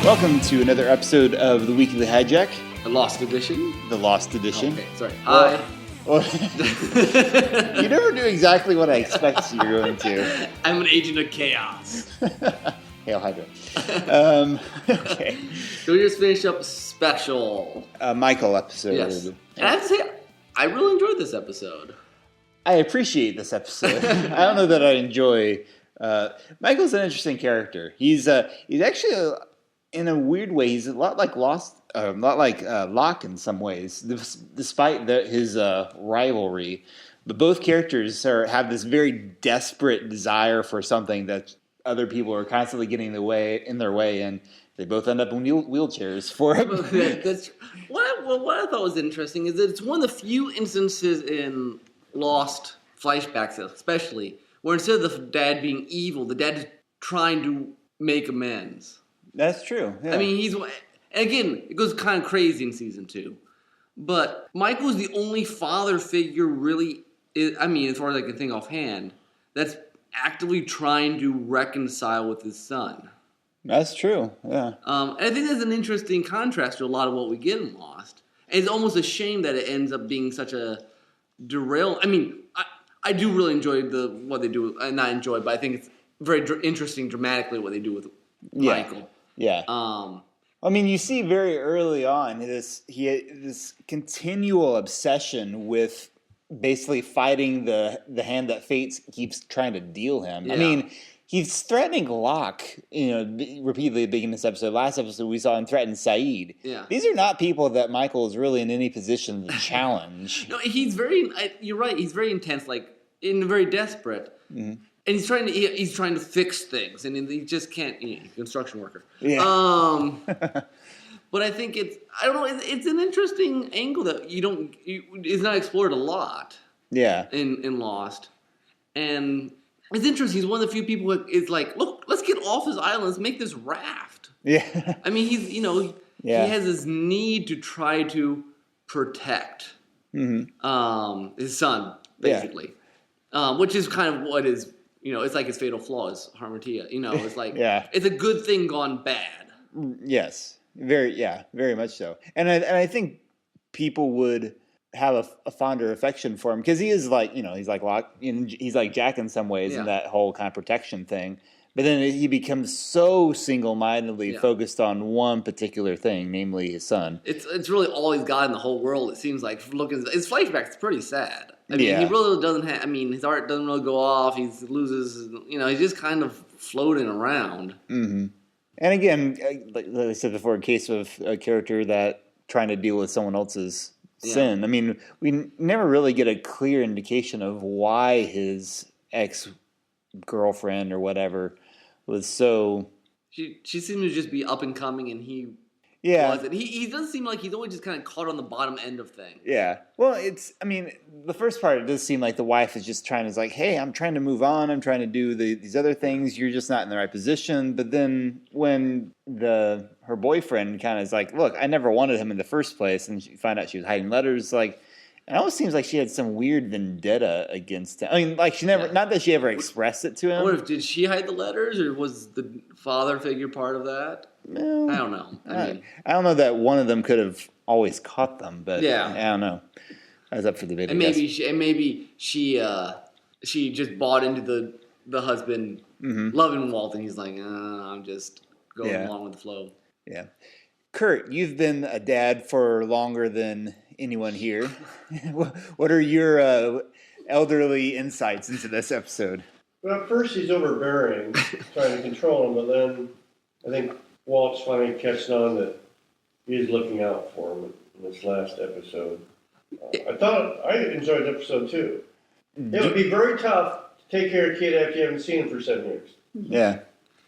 Welcome to another episode of the Weekly Hijack. The Lost Edition? The Lost Edition. Okay, sorry. Hi. Well, you never do exactly what I expect you're going to. I'm an agent of chaos. Hail Hydra. Okay. So we just finished up a special. Michael episode. Yes. And I have to say, I really enjoyed this episode. I appreciate this episode. I don't know that I enjoy... Michael's an interesting character. He's actually... in a weird way, he's a lot like Locke in some ways, despite his rivalry. But both characters have this very desperate desire for something that other people are constantly getting in their way, and they both end up in wheelchairs for it. That's what I thought was interesting is that it's one of the few instances in Lost flashbacks, especially, where instead of the dad being evil, the dad is trying to make amends. That's true. Yeah. I mean, and again, it goes kind of crazy in season 2. But Michael's the only father figure really, as far as I can think offhand, that's actively trying to reconcile with his son. That's true, yeah. And I think that's an interesting contrast to a lot of what we get in Lost. And it's almost a shame that it ends up being such a derail. I mean, I do really enjoy what they do. Not enjoy, but I think it's very interesting dramatically what they do with Michael. Yeah. I mean, you see very early on this continual obsession with basically fighting the hand that fate keeps trying to deal him. Yeah. I mean, he's threatening Locke, repeatedly at the beginning of this episode. Last episode, we saw him threaten Saeed. Yeah. These are not people that Michael is really in any position to challenge. No, you're right. He's very intense, very desperate. Mm-hmm. And he's trying to fix things, and he just can't. Construction worker. Yeah. But I think it's an interesting angle that it's not explored a lot. Yeah. In Lost, and it's interesting. He's one of the few people who is like, look, let's get off this island. Let's make this raft. Yeah. I mean, he has this need to try to protect his son, basically, which is kind of what is. It's like his fatal flaw is Harmatia. It's like it's a good thing gone bad. Yes, very much so. And I think people would have a fonder affection for him because he is like he's like Locke, he's like Jack in some ways in that whole kind of protection thing. But then he becomes so single-mindedly focused on one particular thing, namely his son. It's really all he's got in the whole world. It seems like looking his flashback is pretty sad. I mean, he really doesn't have. I mean, his heart doesn't really go off. He loses. He's just kind of floating around. Mm-hmm. And again, like I said before, in case of a character that trying to deal with someone else's sin. I mean, we never really get a clear indication of why his ex-girlfriend or whatever was so. She seemed to just be up and coming, and he. Yeah. He does seem like he's always just kind of caught on the bottom end of things. Yeah. Well, the first part, it does seem like the wife is just trying to, like, hey, I'm trying to move on. I'm trying to do these other things. You're just not in the right position. But then when her boyfriend kind of is like, look, I never wanted him in the first place. And you find out she was hiding letters, like, it almost seems like she had some weird vendetta against him. I mean, like, she never, not that she ever expressed it to him. Did she hide the letters, or was the father figure part of that? No, I don't know. I don't know that one of them could have always caught them, but I don't know. I was up for debate. And maybe she just bought into the husband loving Walt, and he's like, I'm just going along with the flow. Yeah. Kurt, you've been a dad for longer than anyone here. What are your elderly insights into this episode? Well, at first he's overbearing, trying to control him, but then I think Walt's finally catching on that he's looking out for him in this last episode. I enjoyed the episode too. It would be very tough to take care of a kid after you haven't seen him for 7 years. Yeah.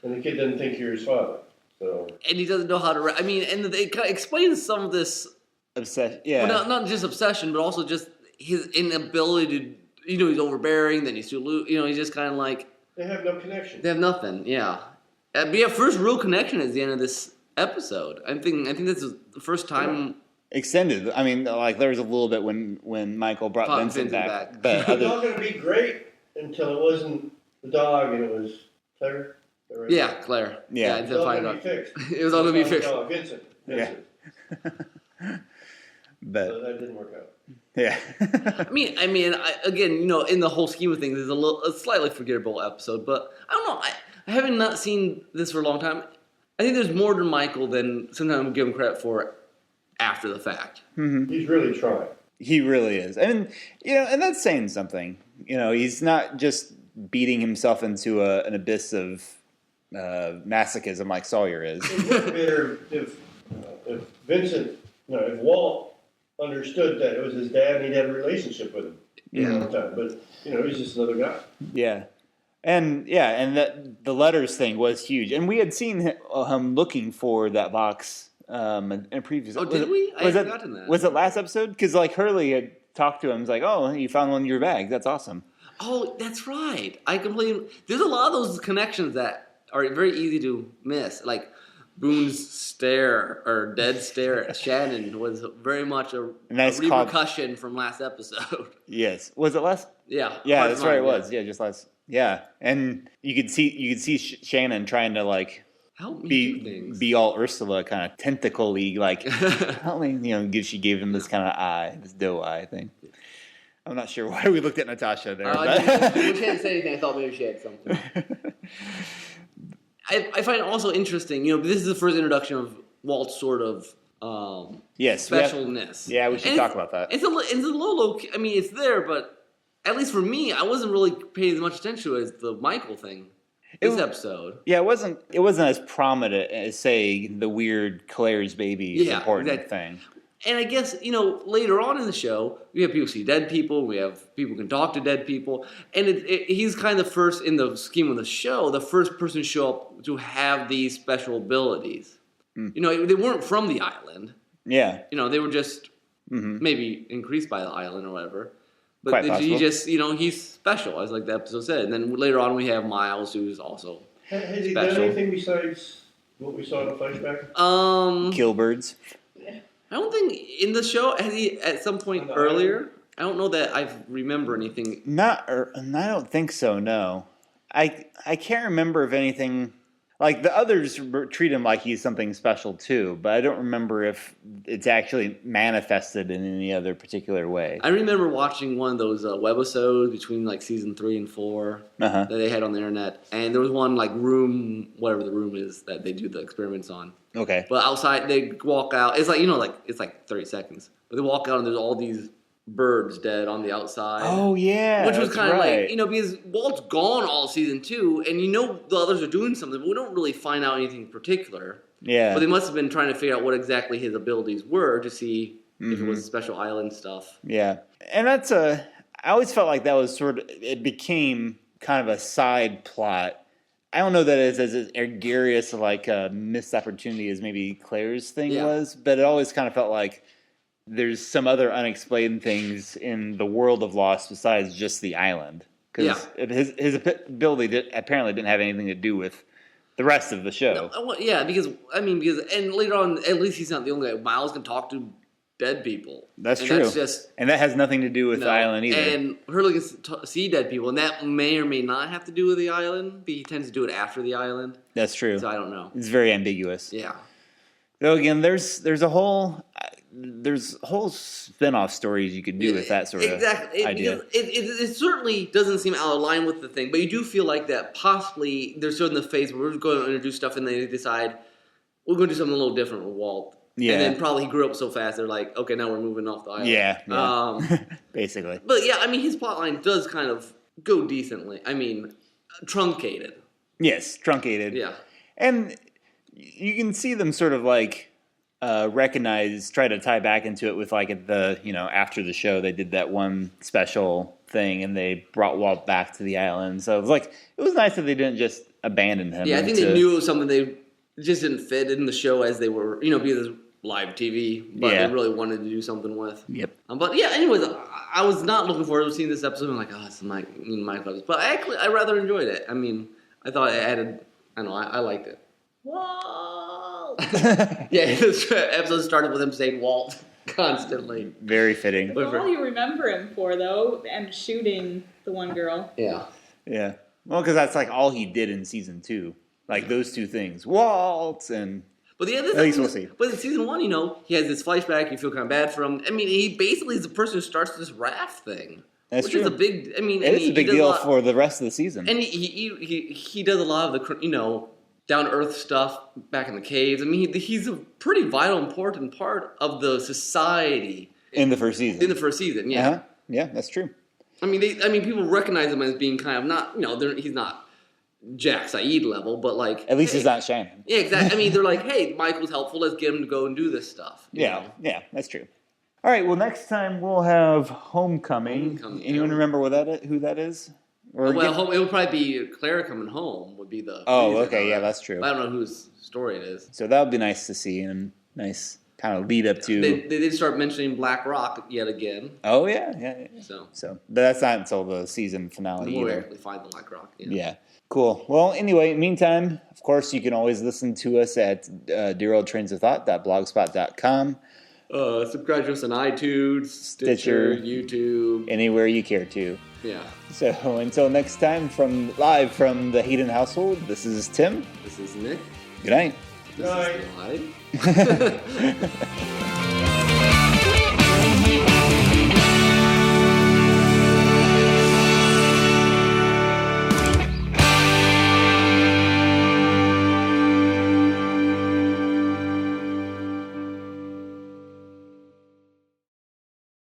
And the kid doesn't think you're his father. So. And he doesn't know how to... and they kind of explain some of this... Obsession, yeah. Well, not just obsession, but also just his inability to... he's overbearing, then he's too loose. He's just kind of like... They have no connection. They have nothing, yeah. But first real connection is the end of this episode. I think this is the first time... Extended. I mean, like, there was a little bit when Michael brought Vincent back. But it was all going to be great until it wasn't the dog and it was Claire. Yeah, Claire. Yeah. It was all going to be fixed. It was all going to be fixed. No, Vincent. Yeah. But so that didn't work out. Yeah. Again, in the whole scheme of things, it's a slightly forgettable episode. But I don't know. I haven't not seen this for a long time. I think there's more to Michael than sometimes we give him credit for after the fact. Mm-hmm. He's really trying. He really is. And that's saying something. He's not just beating himself into an abyss of masochism like Sawyer is. It would be better if Vincent, if Walt understood that it was his dad and he'd had a relationship with him all the time. But, he's just another guy. Yeah. And that the letters thing was huge. And we had seen him looking for that box in previous. Oh, did we? I had forgotten that. Was it last episode? Because Hurley had talked to him. He's like, "Oh, you found one in your bag. That's awesome." Oh, that's right. There's a lot of those connections that are very easy to miss. Like Boone's stare or dead stare at Shannon was very much a repercussion from last episode. Yes. Was it last? Yeah. Yeah, that's right. It was. Yeah, just last. Yeah, and you could see Shannon trying to help me do things. Be all Ursula kind of tentacle-y, help me. She gave him this kind of eye, this doe eye thing. I'm not sure why we looked at Natasha there. When she didn't say anything, I thought maybe she had something. I find it also interesting. This is the first introduction of Walt's sort of specialness. We should talk about that. It's a little low. I mean, it's there, but. At least for me, I wasn't really paying as much attention to it as the Michael thing. This episode. Yeah, it wasn't as prominent as, say, the weird Claire's baby important thing. And I guess, later on in the show, we have people see dead people, we have people who can talk to dead people, and he's kind of the first, in the scheme of the show, the first person to show up to have these special abilities. Mm. They weren't from the island. Yeah. They were just maybe increased by the island or whatever. But Quite possible. He just, he's special, as the episode said. And then later on we have Miles, who's also Has he special. done anything besides what we saw in the flashback? Kill birds. I don't think in the show, has he at some point earlier? Island? I don't know that I remember anything. I don't think so, no. I can't remember of anything. The others treat him like he's something special too, but I don't remember if it's actually manifested in any other particular way. I remember watching one of those webisodes between season 3 and 4 that they had on the internet, and there was one room, whatever the room is that they do the experiments on. Okay. But outside, they walk out. It's it's 30 seconds, but they walk out and there's all these birds dead on the outside. Oh yeah, which was kind of because Walt's gone all season 2, and the others are doing something, but we don't really find out anything particular. Yeah, but they must have been trying to figure out what exactly his abilities were to see if it was special island stuff. Yeah, and that's I always felt like that was it became kind of a side plot. I don't know that it's as egregious a missed opportunity as maybe Claire's thing was, but it always kind of felt like there's some other unexplained things in the world of Lost besides just the island. Because his ability apparently didn't have anything to do with the rest of the show. No, because and later on, at least he's not the only guy. Miles can talk to dead people. That's true. And that has nothing to do with the island either. And Hurley can see dead people, and that may or may not have to do with the island, but he tends to do it after the island. That's true. So I don't know. It's very ambiguous. Yeah. Though again, there's a whole spin-off stories you could do with that sort of idea. It certainly doesn't seem out of line with the thing, but you do feel like that possibly they're still in the phase where we're going to introduce stuff and they decide we're going to do something a little different with Walt. Yeah. And then probably he grew up so fast they're like, okay, now we're moving off the island. Yeah. Basically. But his plotline does kind of go decently. Truncated. Yes, truncated. Yeah. And you can see them sort of try to tie back into it with at the after the show they did that one special thing and they brought Walt back to the island. So it was nice that they didn't just abandon him. Yeah, I think they knew it was something they just didn't fit in the show as they were because live TV, but they really wanted to do something with. Yep. But anyways, I was not looking forward to seeing this episode. I'm like, it's my clubs, but I rather enjoyed it. I thought it added. I liked it. Walt. This episode started with him saying Walt constantly. Very fitting. That's all you remember him for, though, and shooting the one girl. Yeah. Yeah. Well, because that's all he did in season 2. Like those two things, Walt and. But at least we'll see. But in season 1, he has this flashback. You feel kind of bad for him. I mean, he basically is the person who starts this raft thing. That's true. Which is a big. I mean, it's a big deal for the rest of the season. And he does a lot of the down to earth stuff back in the caves. I mean, he's a pretty vital, important part of the society in the first season. Yeah. Uh-huh. Yeah, that's true. I mean, people recognize him as being kind of not. He's not Jack Saeed level, but like at least he's not Shannon. Yeah, exactly. I mean, they're like, hey, Michael's helpful. Let's get him to go and do this stuff. Yeah, that's true. All right. Well, next time we'll have Homecoming. Anyone remember who that is? It would probably be Clara coming home. Would be the. Oh, okay. Yeah, that's true. I don't know whose story it is. So that would be nice to see and nice kind of lead up to. They did start mentioning Black Rock yet again. Oh yeah. So but that's not until the season finale either. We find the Black Rock. Yeah. Cool. Well, anyway, meantime, of course, you can always listen to us at derailedtrainsofthought.blogspot.com. Subscribe to us on iTunes, Stitcher, YouTube. Anywhere you care to. Yeah. So until next time, live from the Hayden household, this is Tim. This is Nick. Good night. Good night. This is Clyde.